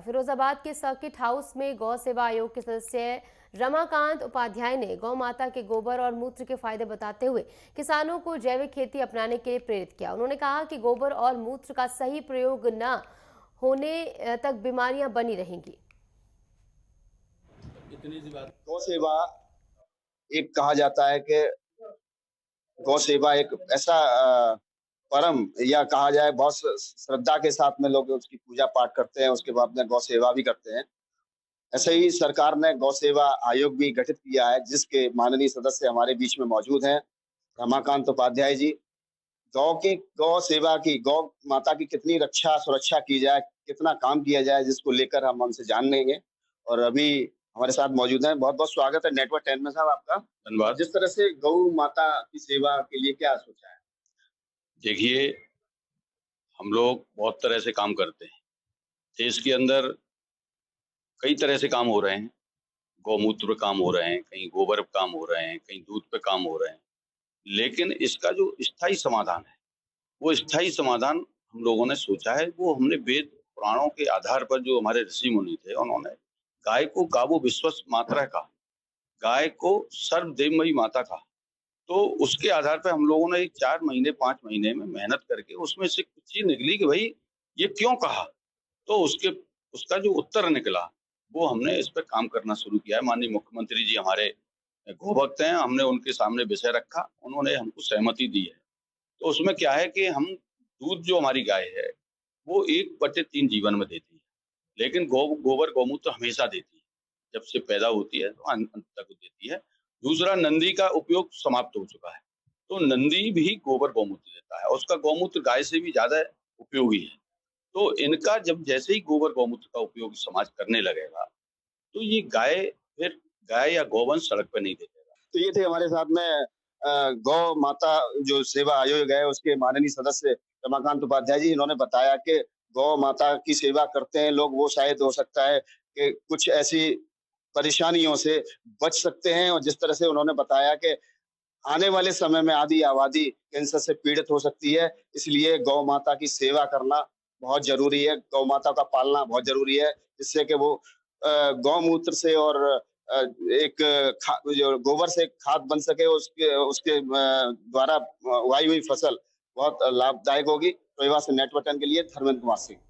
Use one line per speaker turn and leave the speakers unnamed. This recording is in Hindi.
फिरोजाबाद के सर्किट हाउस में गौ सेवा आयोग के सदस्य रमाकांत उपाध्याय ने गौ माता के गोबर और मूत्र के फायदे बताते हुए किसानों को जैविक खेती अपनाने के लिए प्रेरित किया। उन्होंने कहा कि गोबर और मूत्र का सही प्रयोग न होने तक बीमारियां बनी रहेंगी।
इतनी सी बात। गौ सेवा एक कहा जाता है कि गौ सेवा एक ऐसा परम या कहा जाए बहुत श्रद्धा के साथ में लोग उसकी पूजा पाठ करते हैं, उसके बाद में गौ सेवा भी करते हैं। ऐसे ही सरकार ने गौ सेवा आयोग भी गठित किया है, जिसके माननीय सदस्य हमारे बीच में मौजूद हैं, रमाकांत उपाध्याय जी। गौ सेवा की, गौ माता की कितनी रक्षा सुरक्षा की जाए, कितना काम किया जाए, जिसको लेकर हम उनसे जान लेंगे। और अभी हमारे साथ मौजूद हैं। बहुत बहुत स्वागत है नेटवर्क 10 में साहब आपका।
धन्यवाद।
जिस तरह से गौ माता की सेवा के लिए क्या सोचा है?
देखिए, हम लोग बहुत तरह से काम करते हैं। देश के अंदर कई तरह से काम हो रहे हैं। गौमूत्र पे काम हो रहे हैं, कहीं गोबर पे काम हो रहे हैं, कहीं दूध पे काम हो रहे हैं। लेकिन इसका जो स्थायी समाधान है, वो स्थायी समाधान हम लोगों ने सोचा है। वो हमने वेद पुराणों के आधार पर, जो हमारे ऋषि मुनि थे, उन्होंने गाय को गावो विश्वस मात्रा कहा, गाय को सर्वदेवमयी माता कहा। तो उसके आधार पर हम लोगों ने 4 महीने 5 महीने में मेहनत करके उसमें से कुछ चीज निकली कि भाई ये क्यों कहा। तो उसका जो उत्तर निकला, वो हमने इस पर काम करना शुरू किया है। माननीय मुख्यमंत्री जी हमारे गोभक्त हैं, हमने उनके सामने विषय रखा, उन्होंने हमको सहमति दी है। तो उसमें क्या है कि हम दूध जो हमारी गाय है वो 1/3 जीवन में देती है, लेकिन गोबर गौमूत्र हमेशा देती है। जब से पैदा होती है तो अंत तक देती है। दूसरा, नंदी का उपयोग समाप्त हो चुका है, तो नंदी भी गोबर गौमूत्र देता है और उसका गौमूत्र गाय से भी ज्यादा उपयोगी है। तो इनका जब जैसे ही गोबर गौमूत्र का उपयोग समाज करने लगेगा, तो ये गाय या गौवंश सड़क पर नहीं देखेगा।
तो ये थे हमारे साथ में गौ माता जो सेवा आयोग है, उसके माननीय सदस्य रमाकांत उपाध्याय जी। इन्होंने बताया कि गौ माता की सेवा करते हैं लोग, वो शायद हो सकता है कि कुछ ऐसी परेशानियों से बच सकते हैं। और जिस तरह से उन्होंने बताया कि आने वाले समय में आधी आबादी कैंसर से पीड़ित हो सकती है, इसलिए गौ माता की सेवा करना बहुत जरूरी है, गौ माता का पालना बहुत जरूरी है, जिससे कि वो गौमूत्र से और एक जो गोबर से खाद बन सके, उसके उसके द्वारा उगाई हुई फसल बहुत लाभदायक होगी। तो से नेटवर्क 10 के लिए धर्मेंद्र कुमार सिंह।